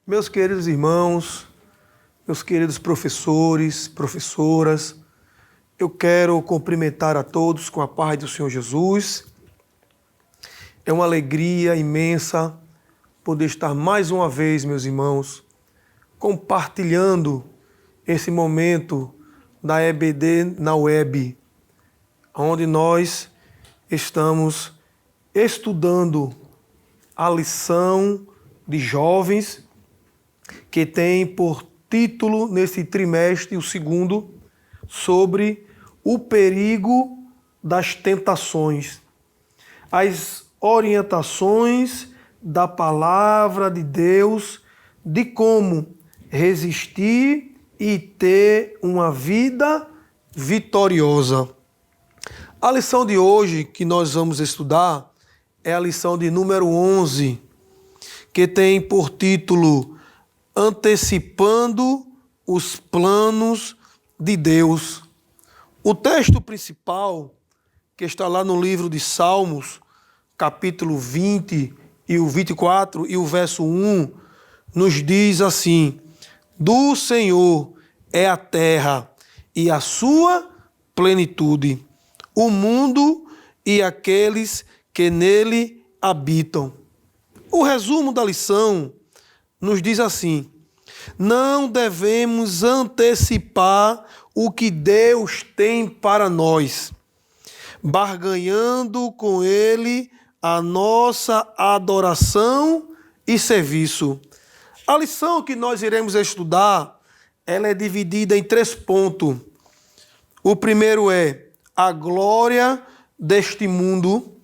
Meus queridos irmãos, meus queridos professores, professoras, eu quero cumprimentar a todos com a paz do Senhor Jesus. É uma alegria imensa poder estar mais uma vez, meus irmãos, compartilhando esse momento da EBD na web, onde nós estamos estudando a lição de jovens que tem por título nesse trimestre, o segundo, sobre o perigo das tentações. As orientações da palavra de Deus de como resistir e ter uma vida vitoriosa. A lição de hoje que nós vamos estudar é a lição de número 11, que tem por título Antecipando os planos de Deus. O texto principal, que está lá no livro de Salmos, capítulo 20 e o 24 e o verso 1, nos diz assim: do Senhor é a terra e a sua plenitude, o mundo e aqueles que nele habitam. O resumo da lição nos diz assim: não devemos antecipar o que Deus tem para nós, barganhando com Ele a nossa adoração e serviço. A lição que nós iremos estudar, ela é dividida em 3 pontos. O primeiro é a glória deste mundo.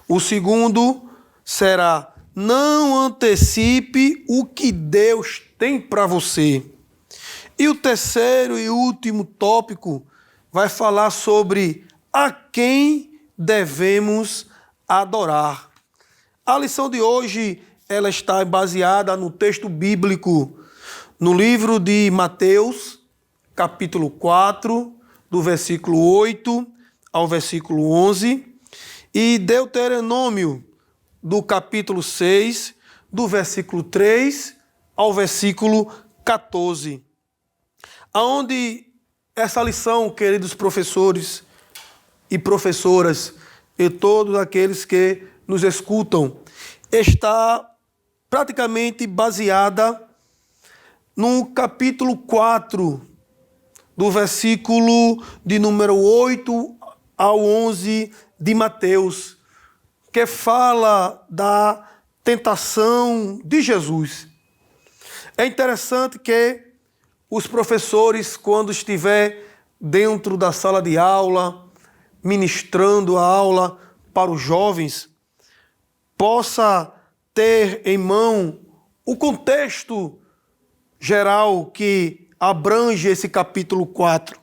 O segundo será: não antecipe o que Deus tem para você. E o terceiro e último tópico vai falar sobre a quem devemos adorar. A lição de hoje, ela está baseada no texto bíblico, no livro de Mateus, capítulo 4, do versículo 8 ao versículo 11, e Deuteronômio, do capítulo 6, do versículo 3 ao versículo 14. Aonde essa lição, queridos professores e professoras, e todos aqueles que nos escutam, está praticamente baseada no capítulo 4, do versículo de número 8 ao 11 de Mateus, que fala da tentação de Jesus. É interessante que os professores, quando estiver dentro da sala de aula, ministrando a aula para os jovens, possa ter em mão o contexto geral que abrange esse capítulo 4,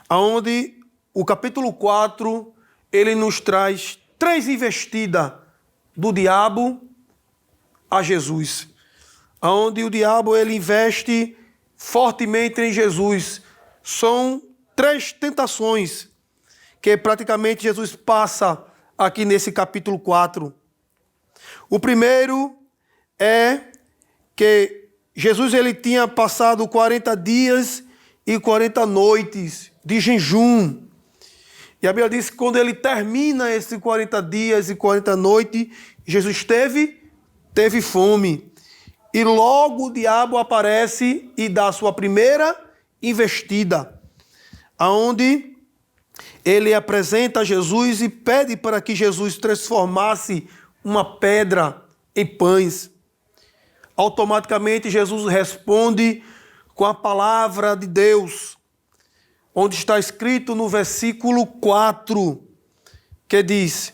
onde o capítulo 4, ele nos traz 3 investidas do diabo a Jesus, onde o diabo ele investe fortemente em Jesus. São 3 tentações que praticamente Jesus passa aqui nesse capítulo 4. O primeiro é que Jesus ele tinha passado 40 dias e 40 noites de jejum. E a Bíblia diz que quando ele termina esses 40 dias e 40 noites, Jesus teve fome. E logo o diabo aparece e dá a sua primeira investida, aonde ele apresenta a Jesus e pede para que Jesus transformasse uma pedra em pães. Automaticamente Jesus responde com a palavra de Deus, onde está escrito no versículo 4, que diz: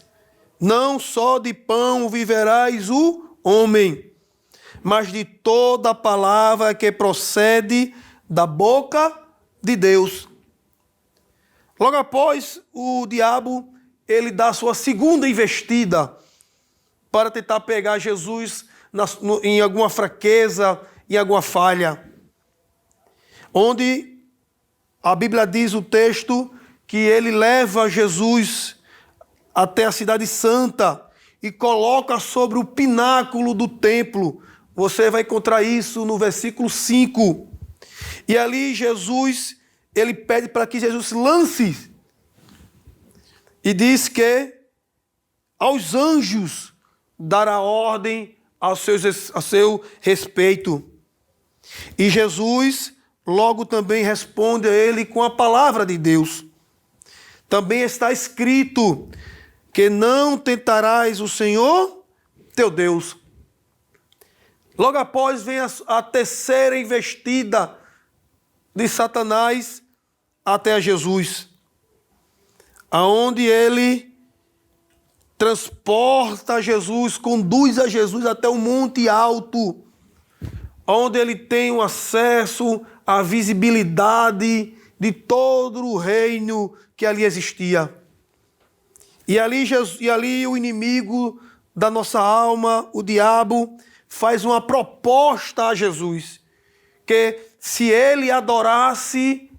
não só de pão viverás o homem, mas de toda a palavra que procede da boca de Deus. Logo após, o diabo ele dá a sua segunda investida para tentar pegar Jesus em alguma fraqueza, em alguma falha, onde a Bíblia diz, o texto, que ele leva Jesus até a cidade santa e coloca sobre o pináculo do templo, Você vai encontrar isso no versículo 5. E ali Jesus, ele pede para que Jesus lance. E diz que aos anjos dará ordem a seu respeito. E Jesus logo também responde a ele com a palavra de Deus. Também está escrito que não tentarás o Senhor teu Deus. Logo após vem a terceira investida de Satanás até a Jesus, aonde ele transporta Jesus, conduz a Jesus até um monte alto, onde ele tem o acesso à visibilidade de todo o reino que ali existia. E ali o inimigo da nossa alma, o diabo, faz uma proposta a Jesus, que se ele adorasse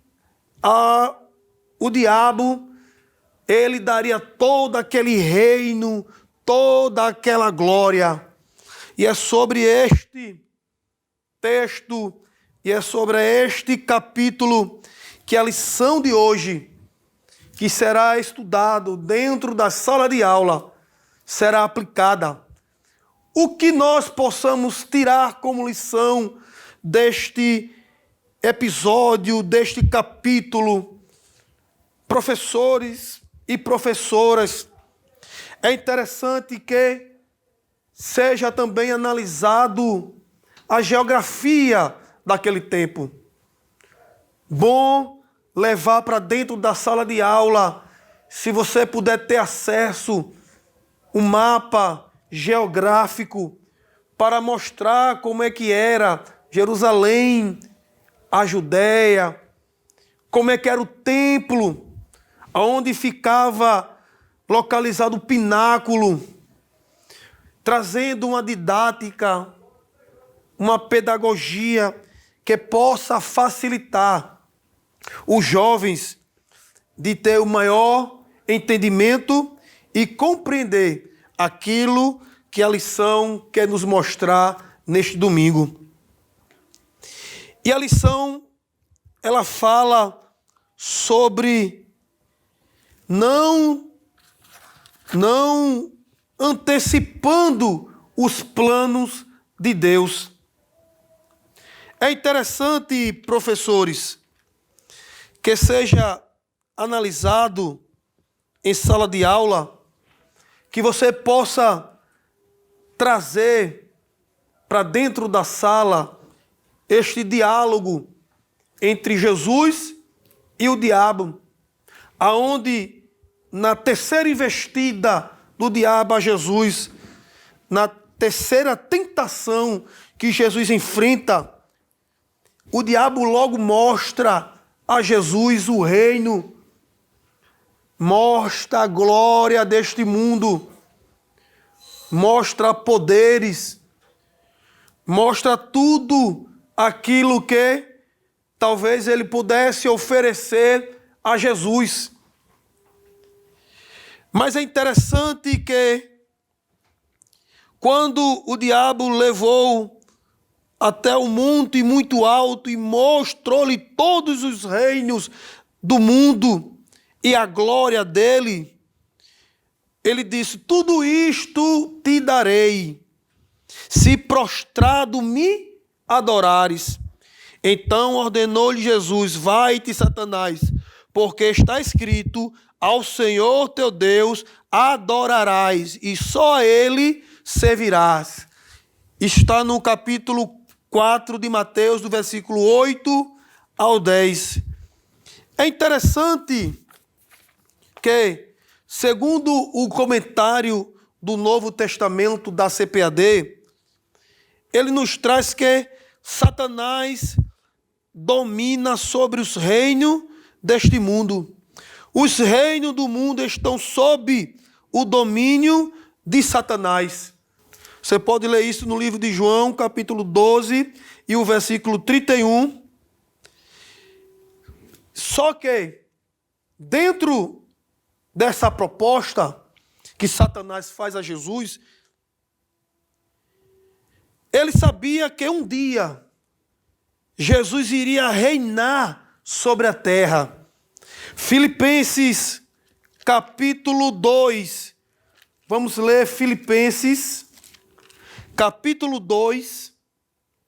o diabo, ele daria todo aquele reino, toda aquela glória. E é sobre este texto, e é sobre este capítulo, que a lição de hoje, que será estudado dentro da sala de aula, será aplicada. O que nós possamos tirar como lição deste episódio, deste capítulo, professores e professoras, é interessante que seja também analisado a geografia daquele tempo. Bom levar para dentro da sala de aula, se você puder ter acesso, um mapa geográfico para mostrar como é que era Jerusalém, a Judéia, como é que era o templo, onde ficava localizado o pináculo, trazendo uma didática, uma pedagogia que possa facilitar os jovens de ter o maior entendimento e compreender aquilo que a lição quer nos mostrar neste domingo. E a lição, ela fala sobre não antecipando os planos de Deus. É interessante, professores, que seja analisado em sala de aula, que você possa trazer para dentro da sala este diálogo entre Jesus e o diabo, aonde na terceira investida do diabo a Jesus, na terceira tentação que Jesus enfrenta, o diabo logo mostra a Jesus o reino, mostra a glória deste mundo, mostra poderes, mostra tudo aquilo que talvez ele pudesse oferecer a Jesus. Mas é interessante que quando o diabo levou até o monte muito alto e mostrou-lhe todos os reinos do mundo e a glória dele, ele disse: tudo isto te darei, se prostrado me adorares. Então ordenou-lhe Jesus: vai-te, Satanás, porque está escrito: ao Senhor teu Deus adorarás e só a ele servirás. Está no capítulo 4 de Mateus, do versículo 8 ao 10. É interessante que, segundo o comentário do Novo Testamento da CPAD, ele nos traz que Satanás domina sobre os reinos deste mundo. Os reinos do mundo estão sob o domínio de Satanás. Você pode ler isso no livro de João, capítulo 12, e o versículo 31. Só que, dentro dessa proposta que Satanás faz a Jesus, Ele sabia que um dia Jesus iria reinar sobre a terra. Filipenses capítulo 2. Vamos ler Filipenses capítulo 2,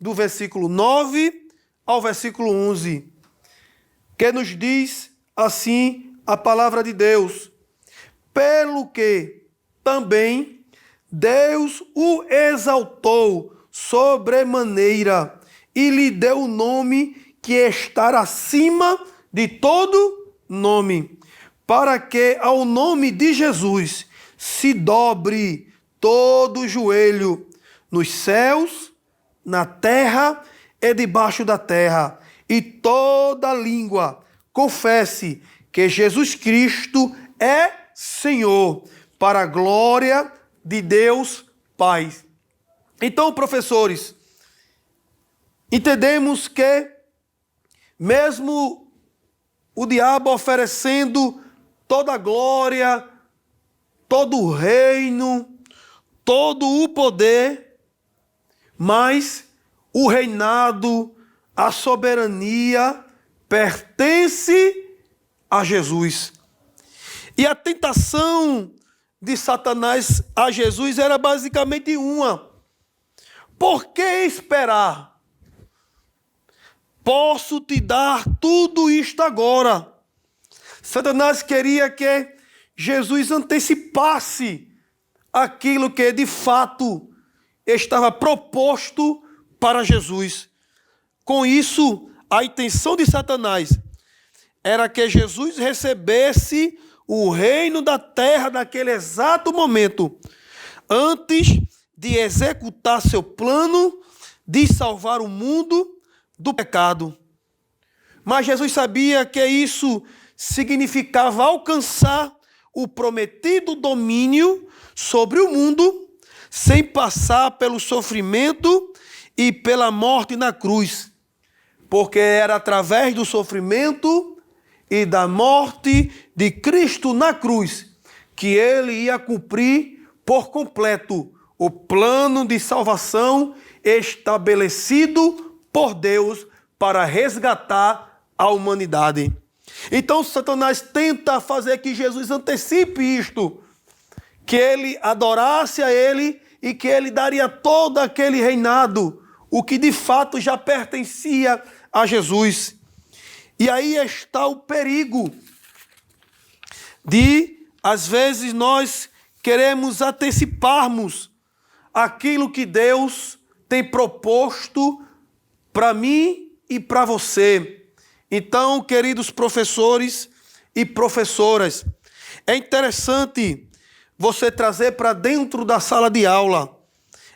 do versículo 9 ao versículo 11, que nos diz assim a palavra de Deus: pelo que também Deus o exaltou sobremaneira e lhe deu o nome que está acima de todo nome, para que ao nome de Jesus se dobre todo o joelho, nos céus, na terra e debaixo da terra, e toda língua confesse que Jesus Cristo é Senhor, para a glória de Deus Pai. Então, professores, entendemos que mesmo o diabo oferecendo toda a glória, todo o reino, todo o poder, mas o reinado, a soberania pertence a Jesus. E a tentação de Satanás a Jesus era basicamente uma: por que esperar? Posso te dar tudo isto agora. Satanás queria que Jesus antecipasse aquilo que de fato estava proposto para Jesus. Com isso, a intenção de Satanás era que Jesus recebesse o reino da terra naquele exato momento, antes de executar seu plano de salvar o mundo do pecado. Mas Jesus sabia que isso significava alcançar o prometido domínio sobre o mundo sem passar pelo sofrimento e pela morte na cruz, porque era através do sofrimento e da morte de Cristo na cruz que ele ia cumprir por completo o plano de salvação estabelecido por Deus para resgatar a humanidade. Então Satanás tenta fazer que Jesus antecipe isto, que ele adorasse a ele e que ele daria todo aquele reinado, o que de fato já pertencia a Jesus. E aí está o perigo de, às vezes, nós queremos anteciparmos aquilo que Deus tem proposto para mim e para você. Então, queridos professores e professoras, é interessante você trazer para dentro da sala de aula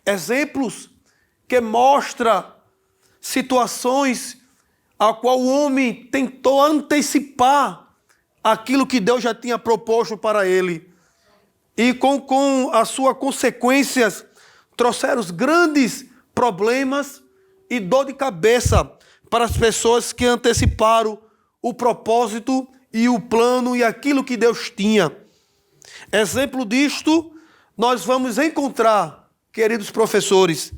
exemplos que mostram situações a qual o homem tentou antecipar aquilo que Deus já tinha proposto para ele. E com as suas consequências, trouxeram grandes problemas e dor de cabeça para as pessoas que anteciparam o propósito e o plano e aquilo que Deus tinha. Exemplo disto, nós vamos encontrar, queridos professores,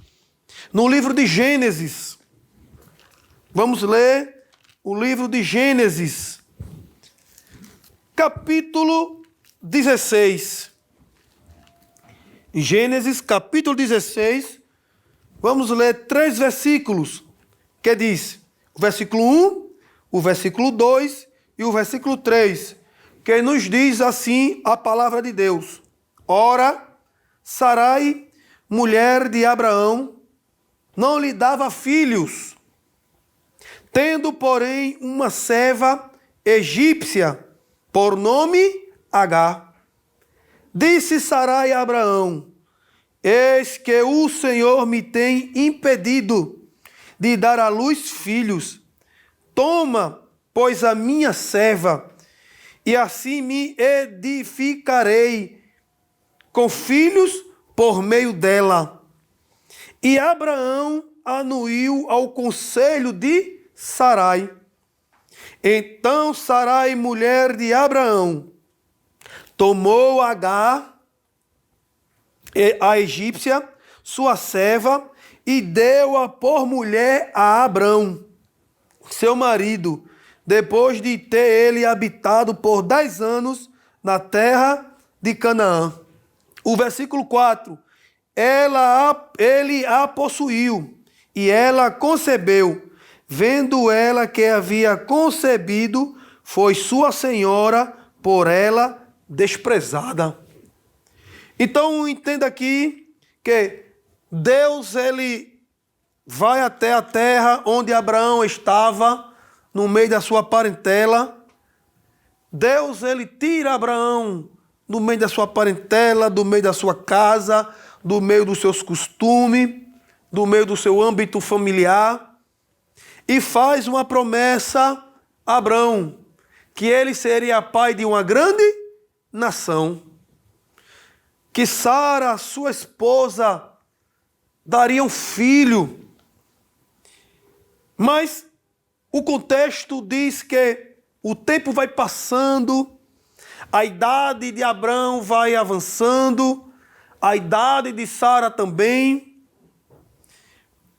no livro de Gênesis. Vamos ler o livro de Gênesis, capítulo 16. Gênesis, capítulo 16, vamos ler 3 versículos, que diz o versículo 1, o versículo 2 e o versículo 3, que nos diz assim a palavra de Deus: ora, Sarai, mulher de Abraão, não lhe dava filhos, tendo, porém, uma serva egípcia, por nome Agar. Disse Sarai a Abraão: eis que o Senhor me tem impedido de dar à luz filhos. Toma, pois, a minha serva, e assim me edificarei com filhos por meio dela. E Abraão anuiu ao conselho de Sarai. Então Sarai, mulher de Abraão, tomou Agar, a egípcia, sua serva, e deu-a por mulher a Abrão, seu marido, depois de ter ele habitado por 10 anos na terra de Canaã. O versículo 4. Ele a possuiu, e ela concebeu. Vendo ela que havia concebido, foi sua senhora por ela desprezada. Então entenda aqui que Deus, ele vai até a terra onde Abraão estava, no meio da sua parentela. Deus, ele tira Abraão do meio da sua parentela, do meio da sua casa, do meio dos seus costumes, do meio do seu âmbito familiar, e faz uma promessa a Abraão, que ele seria pai de uma grande nação, que Sara, sua esposa, daria um filho. Mas o contexto diz que o tempo vai passando, a idade de Abraão vai avançando, a idade de Sara também.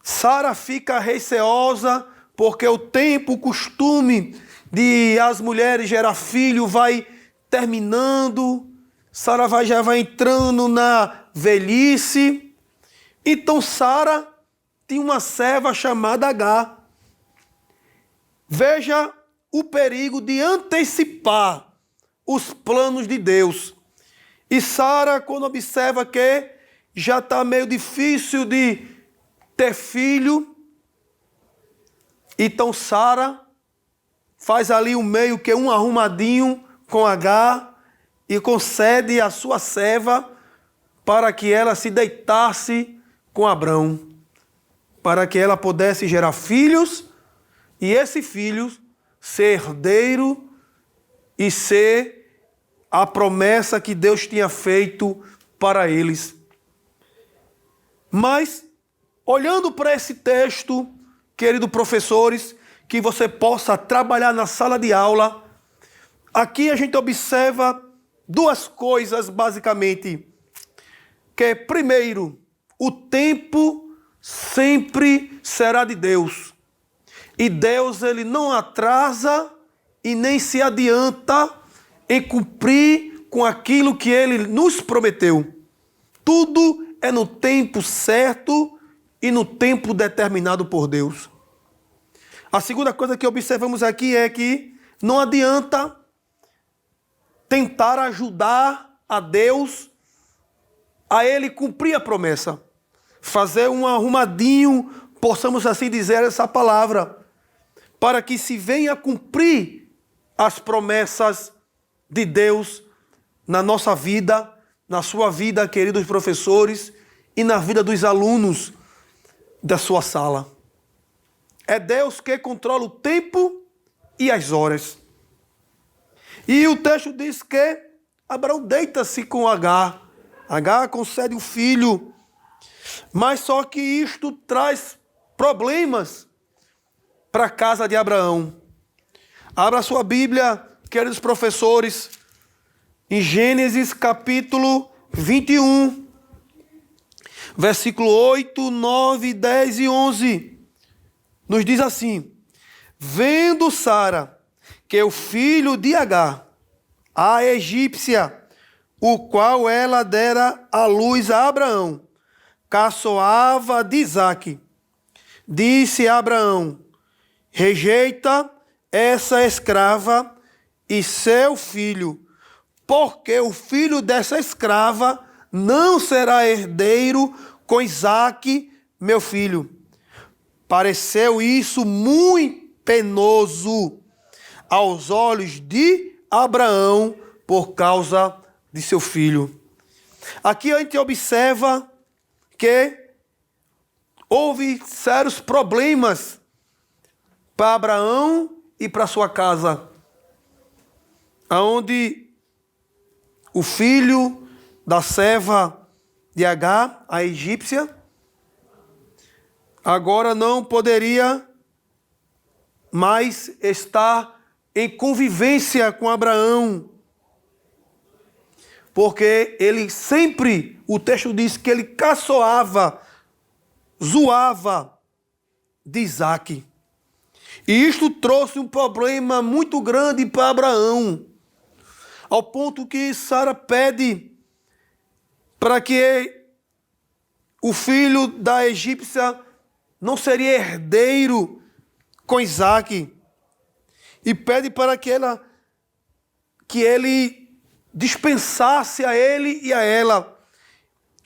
Sara fica receosa porque o tempo, o costume de as mulheres gerar filho vai terminando. Sara já vai entrando na velhice. Então Sara tinha uma serva chamada Agar. Veja o perigo de antecipar os planos de Deus. E Sara, quando observa que já está meio difícil de ter filho, então Sara faz ali meio que um arrumadinho com Agar e concede a sua serva para que ela se deitasse com Abrão, para que ela pudesse gerar filhos e esse filho ser herdeiro e ser a promessa que Deus tinha feito para eles. Mas, olhando para esse texto, queridos professores, que você possa trabalhar na sala de aula, aqui a gente observa duas coisas basicamente. Que primeiro, o tempo sempre será de Deus. E Deus, ele não atrasa e nem se adianta em cumprir com aquilo que ele nos prometeu. Tudo é no tempo certo e no tempo determinado por Deus. A segunda coisa que observamos aqui é que não adianta tentar ajudar a Deus a ele cumprir a promessa. Fazer um arrumadinho, possamos assim dizer essa palavra, para que se venha cumprir as promessas de Deus na nossa vida, na sua vida, queridos professores, e na vida dos alunos da sua sala. É Deus que controla o tempo e as horas. E o texto diz que Abraão deita-se com Agar. Agar concede um filho. Mas só que isto traz problemas para a casa de Abraão. Abra sua Bíblia, queridos professores, em Gênesis capítulo 21, versículo 8, 9, 10 e 11. Nos diz assim: vendo Sara que o filho de Agar, a egípcia, o qual ela dera à luz a Abraão, caçoava de Isaque, disse a Abraão: rejeita essa escrava e seu filho, porque o filho dessa escrava não será herdeiro com Isaque, meu filho. Pareceu isso muito penoso aos olhos de Abraão por causa de seu filho. Aqui a gente observa que houve sérios problemas para Abraão e para sua casa, aonde o filho da serva de Agar, a egípcia, agora não poderia mais estar em convivência com Abraão, porque ele sempre, o texto diz que ele caçoava zoava de Isaque. E isto trouxe um problema muito grande para Abraão, ao ponto que Sara pede para que o filho da egípcia não seria herdeiro com Isaque, e pede para que ele dispensasse a ele e a ela.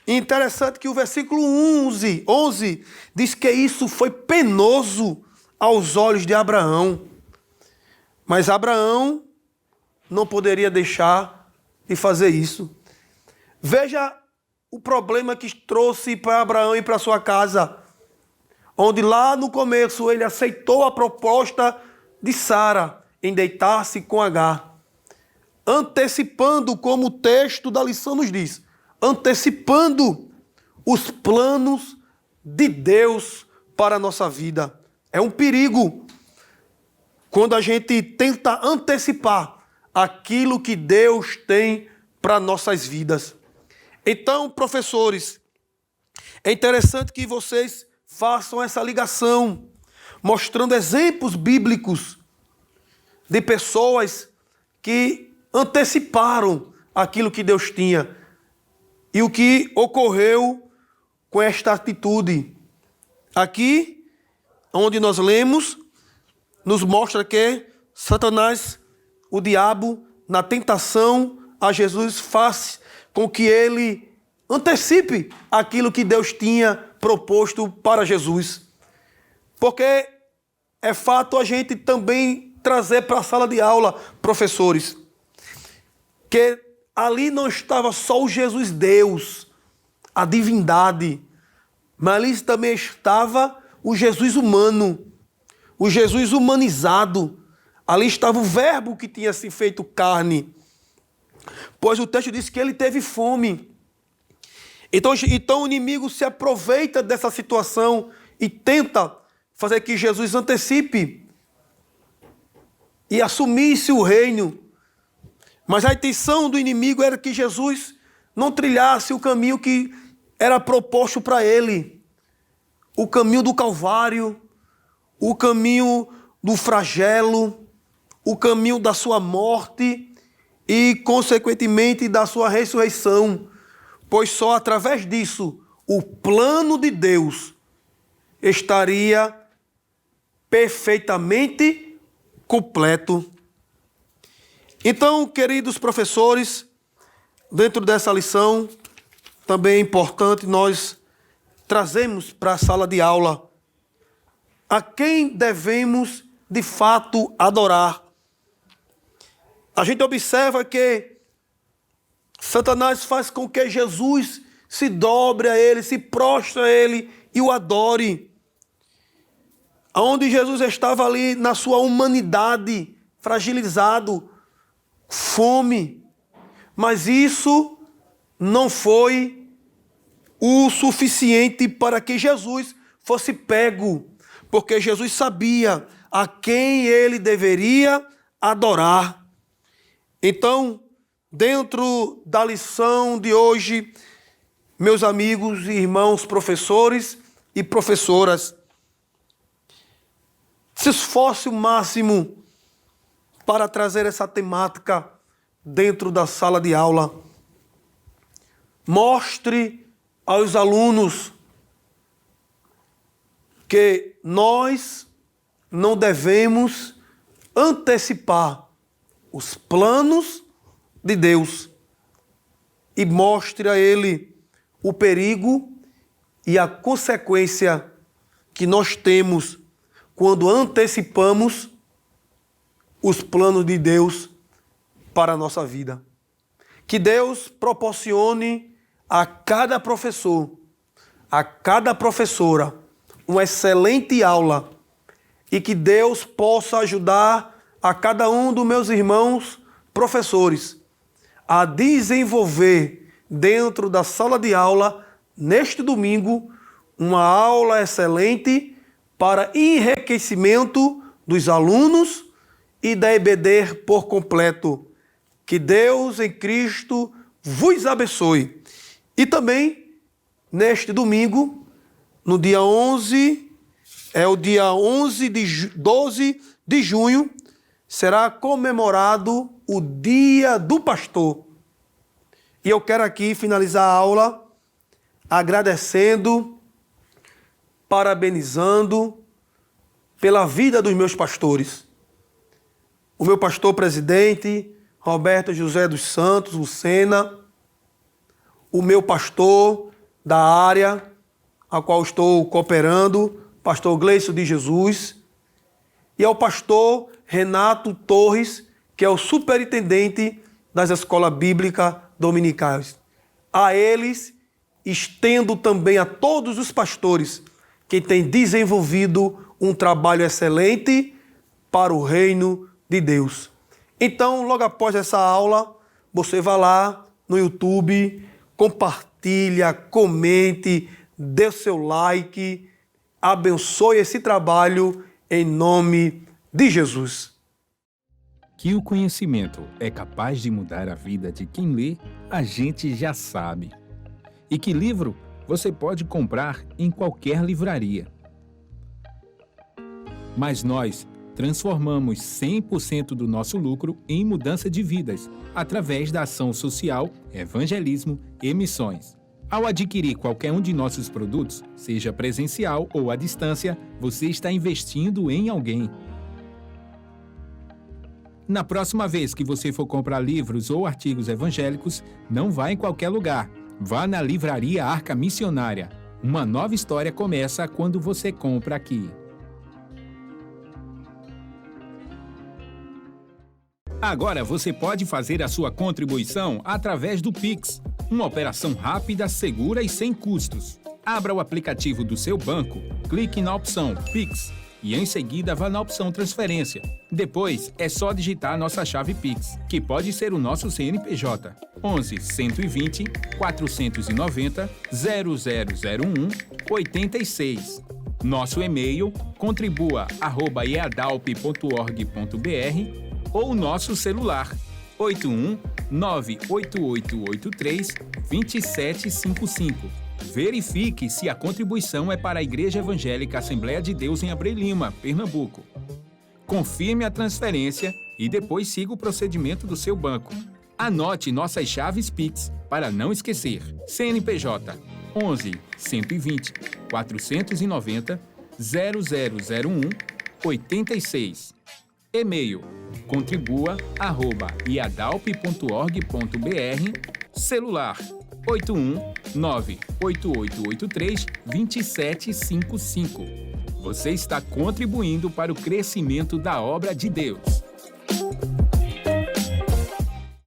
E interessante que o versículo 11 diz que isso foi penoso aos olhos de Abraão. Mas Abraão não poderia deixar de fazer isso. Veja o problema que trouxe para Abraão e para sua casa, onde lá no começo ele aceitou a proposta de Sara em deitar-se com Agar, antecipando, como o texto da lição nos diz, antecipando os planos de Deus para a nossa vida. É um perigo quando a gente tenta antecipar aquilo que Deus tem para nossas vidas. Então, professores, é interessante que vocês façam essa ligação, mostrando exemplos bíblicos de pessoas que anteciparam aquilo que Deus tinha. E o que ocorreu com esta atitude? Aqui, onde nós lemos, nos mostra que Satanás, o diabo, na tentação a Jesus, faz com que ele antecipe aquilo que Deus tinha proposto para Jesus. Porque é fato a gente também trazer para a sala de aula, professores, que ali não estava só o Jesus Deus, a divindade, mas ali também estava o Jesus humano, o Jesus humanizado. Ali estava o verbo que tinha se feito carne, pois o texto diz que ele teve fome. Então o inimigo se aproveita dessa situação e tenta fazer que Jesus antecipe e assumisse o reino. Mas a intenção do inimigo era que Jesus não trilhasse o caminho que era proposto para ele. O caminho do Calvário, o caminho do flagelo, o caminho da sua morte e, consequentemente, da sua ressurreição. Pois só através disso o plano de Deus estaria perfeitamente completo. Então, queridos professores, dentro dessa lição, também é importante nós trazermos para a sala de aula a quem devemos de fato adorar. A gente observa que Satanás faz com que Jesus se dobre a ele, se prostre a ele e o adore. Onde Jesus estava ali na sua humanidade, fragilizado, fome. Mas isso não foi o suficiente para que Jesus fosse pego, porque Jesus sabia a quem ele deveria adorar. Então, dentro da lição de hoje, meus amigos e irmãos professores e professoras, se esforce o máximo para trazer essa temática dentro da sala de aula. Mostre aos alunos que nós não devemos antecipar os planos de Deus, e mostre a ele o perigo e a consequência que nós temos quando antecipamos os planos de Deus para a nossa vida. Que Deus proporcione a cada professor, a cada professora, uma excelente aula, e que Deus possa ajudar a cada um dos meus irmãos professores a desenvolver dentro da sala de aula, neste domingo, uma aula excelente para enriquecimento dos alunos e da EBD por completo. Que Deus em Cristo vos abençoe. E também, neste domingo, no dia 11, o dia 12 de junho, será comemorado o Dia do Pastor. E eu quero aqui finalizar a aula agradecendo, parabenizando pela vida dos meus pastores. O meu pastor presidente, Roberto José dos Santos Lucena, o meu pastor da área a qual estou cooperando, pastor Gleison de Jesus, e ao pastor Renato Torres, que é o superintendente das escolas bíblicas dominicais. A eles, estendo também a todos os pastores que têm desenvolvido um trabalho excelente para o reino de Deus. Então, logo após essa aula, você vai lá no YouTube, compartilha, comente, dê seu like, abençoe esse trabalho em nome de Jesus. Que o conhecimento é capaz de mudar a vida de quem lê, a gente já sabe. E que livro você pode comprar em qualquer livraria. Mas nós transformamos 100% do nosso lucro em mudança de vidas, através da ação social, evangelismo e missões. Ao adquirir qualquer um de nossos produtos, seja presencial ou à distância, você está investindo em alguém. Na próxima vez que você for comprar livros ou artigos evangélicos, não vá em qualquer lugar. Vá na Livraria Arca Missionária. Uma nova história começa quando você compra aqui. Agora você pode fazer a sua contribuição através do Pix, uma operação rápida, segura e sem custos. Abra o aplicativo do seu banco, clique na opção Pix e em seguida vá na opção Transferência. Depois é só digitar a nossa chave Pix, que pode ser o nosso CNPJ 11 120 490 0001 86. Nosso e-mail contribua@eadalp.org.br ou nosso celular 81 98883 2755. Verifique se a contribuição é para a Igreja Evangélica Assembleia de Deus em Abreu Lima, Pernambuco. Confirme a transferência e depois siga o procedimento do seu banco. Anote nossas chaves Pix para não esquecer. CNPJ 11 120 490 0001 86. E-mail contribua@iadalp.org.br. Celular 81 98883 2755. Você está contribuindo para o crescimento da obra de Deus.